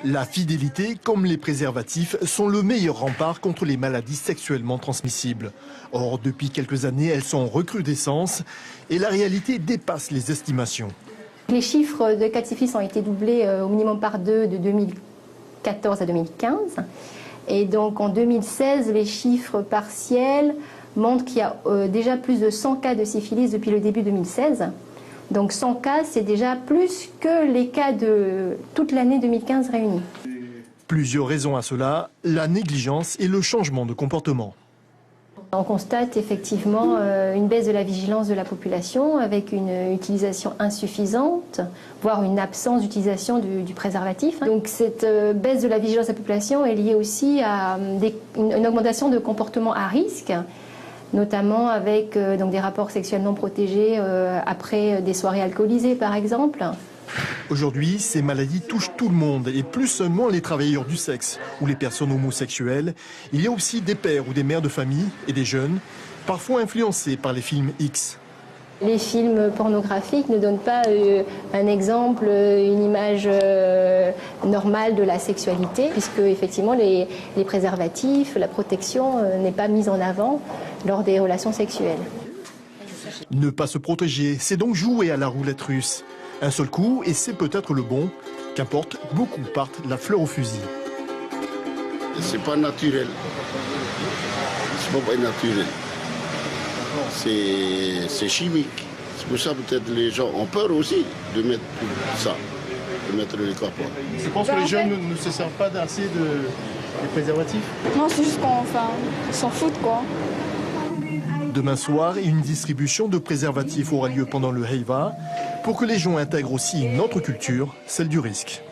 La fidélité, comme les préservatifs, sont le meilleur rempart contre les maladies sexuellement transmissibles. Or, depuis quelques années, elles sont en recrudescence et la réalité dépasse les estimations. Les chiffres de cas de syphilis ont été doublés au minimum par 2 de 2014 à 2015. Et donc en 2016, les chiffres partiels montrent qu'il y a déjà plus de 100 cas de syphilis depuis le début 2016. Donc 100 cas, c'est déjà plus que les cas de toute l'année 2015 réunis. Plusieurs raisons à cela, la négligence et le changement de comportement. On constate effectivement une baisse de la vigilance de la population avec une utilisation insuffisante, voire une absence d'utilisation du préservatif. Donc cette baisse de la vigilance de la population est liée aussi à une augmentation de comportements à risque, notamment avec des rapports sexuels non protégés après des soirées alcoolisées par exemple. Aujourd'hui, ces maladies touchent tout le monde et plus seulement les travailleurs du sexe ou les personnes homosexuelles. Il y a aussi des pères ou des mères de famille et des jeunes, parfois influencés par les films X. Les films pornographiques ne donnent pas un exemple, une image normale de la sexualité, puisque effectivement les préservatifs, la protection n'est pas mise en avant lors des relations sexuelles. Ne pas se protéger, c'est donc jouer à la roulette russe. Un seul coup, et c'est peut-être le bon. Qu'importe, beaucoup partent la fleur au fusil. C'est pas naturel. C'est pas naturel. C'est chimique. C'est pour ça peut-être les gens ont peur aussi de mettre ça, de mettre les capots. Je pense que les jeunes ne se servent pas assez des préservatifs. Non, c'est juste ils s'en foutent quoi. Demain soir, une distribution de préservatifs aura lieu pendant le Heiva pour que les gens intègrent aussi une autre culture, celle du risque.